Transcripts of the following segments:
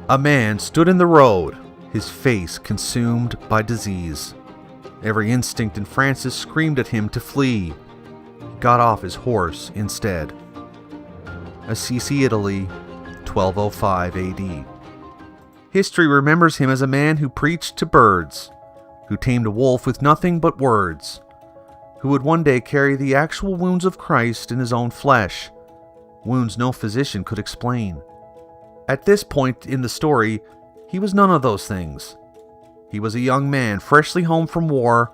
A man stood in the road, his face consumed by disease. Every instinct in Francis screamed at him to flee. He got off his horse instead. Assisi, Italy, 1205 AD. History remembers him as a man who preached to birds, who tamed a wolf with nothing but words, who would one day carry the actual wounds of Christ in his own flesh, wounds no physician could explain. At this point in the story, he was none of those things. He was a young man freshly home from war,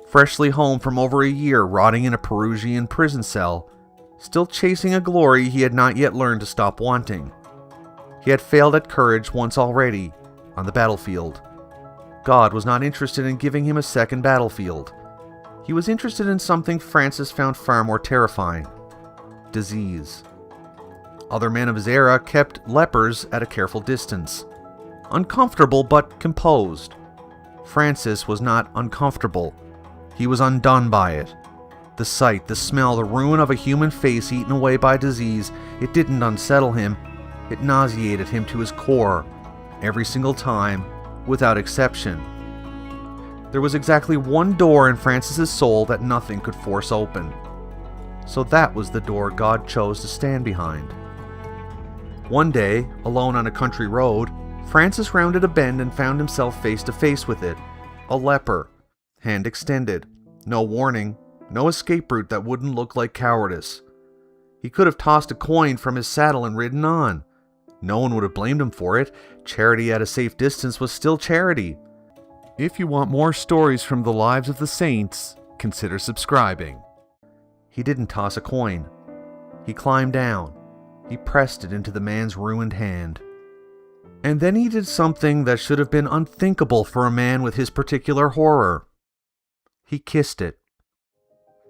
freshly home from over a year rotting in a Peruvian prison cell, still chasing a glory he had not yet learned to stop wanting. He had failed at courage once already, on the battlefield. God was not interested in giving him a second battlefield. He was interested in something Francis found far more terrifying: disease. Other men of his era kept lepers at a careful distance, uncomfortable but composed. Francis was not uncomfortable. He was undone by it. The sight, the smell, the ruin of a human face eaten away by disease, it didn't unsettle him. It nauseated him to his core, every single time, without exception. There was exactly one door in Francis's soul that nothing could force open. So that was the door God chose to stand behind. One day, alone on a country road, Francis rounded a bend and found himself face to face with it. A leper, hand extended. No warning, no escape route that wouldn't look like cowardice. He could have tossed a coin from his saddle and ridden on. No one would have blamed him for it. Charity at a safe distance was still charity. If you want more stories from the lives of the saints, consider subscribing. He didn't toss a coin. He climbed down. He pressed it into the man's ruined hand. And then he did something that should have been unthinkable for a man with his particular horror. He kissed it.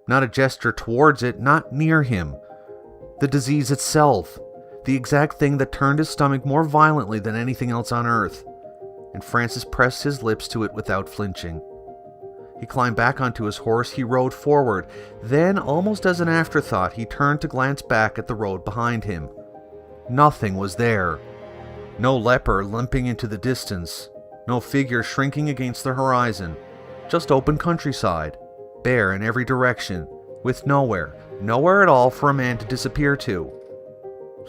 Not a gesture towards it, not near him. The disease itself, the exact thing that turned his stomach more violently than anything else on earth. And Francis pressed his lips to it without flinching. He climbed back onto his horse, he rode forward. Then, almost as an afterthought, he turned to glance back at the road behind him. Nothing was there. No leper limping into the distance. No figure shrinking against the horizon. Just open countryside, bare in every direction, with nowhere at all for a man to disappear to.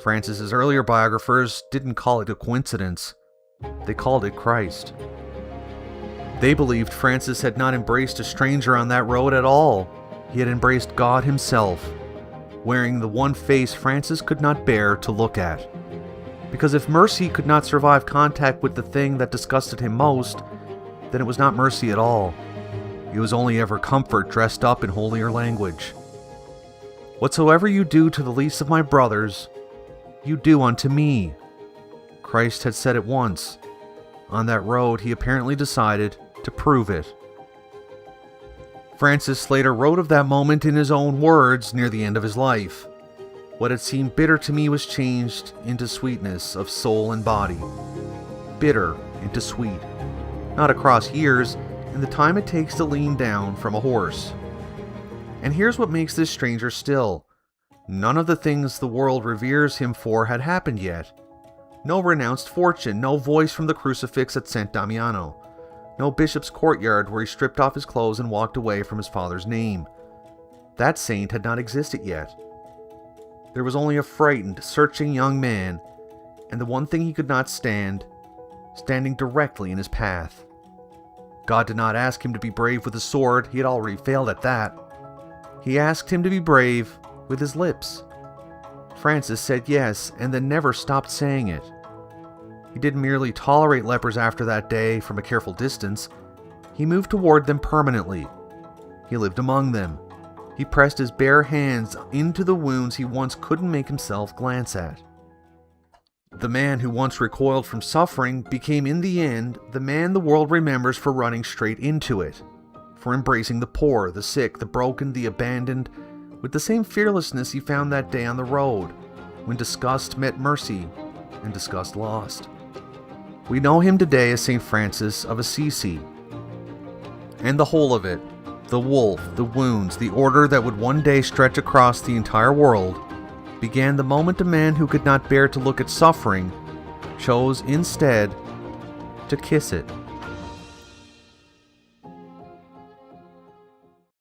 Francis's earlier biographers didn't call it a coincidence. They called it Christ. They believed Francis had not embraced a stranger on that road at all. He had embraced God himself, wearing the one face Francis could not bear to look at. Because if mercy could not survive contact with the thing that disgusted him most, then it was not mercy at all. It was only ever comfort dressed up in holier language. Whatsoever you do to the least of my brothers, you do unto me. Christ had said it once. On that road, he apparently decided to prove it. Francis later wrote of that moment in his own words near the end of his life. What had seemed bitter to me was changed into sweetness of soul and body. Bitter into sweet. Not across years, and the time it takes to lean down from a horse. And here's what makes this stranger still. None of the things the world reveres him for had happened yet. No renounced fortune, no voice from the crucifix at San Damiano, no bishop's courtyard where he stripped off his clothes and walked away from his father's name. That saint had not existed yet. There was only a frightened, searching young man, and the one thing he could not stand, standing directly in his path. God did not ask him to be brave with a sword, he had already failed at that. He asked him to be brave with his lips. Francis said yes, and then never stopped saying it. He didn't merely tolerate lepers after that day from a careful distance. He moved toward them permanently. He lived among them. He pressed his bare hands into the wounds he once couldn't make himself glance at. The man who once recoiled from suffering became in the end the man the world remembers for running straight into it, for embracing the poor, the sick, the broken, the abandoned, with the same fearlessness he found that day on the road, when disgust met mercy and disgust lost. We know him today as Saint Francis of Assisi. And the whole of it, the wolf, the wounds, the order that would one day stretch across the entire world, began the moment a man who could not bear to look at suffering chose instead to kiss it.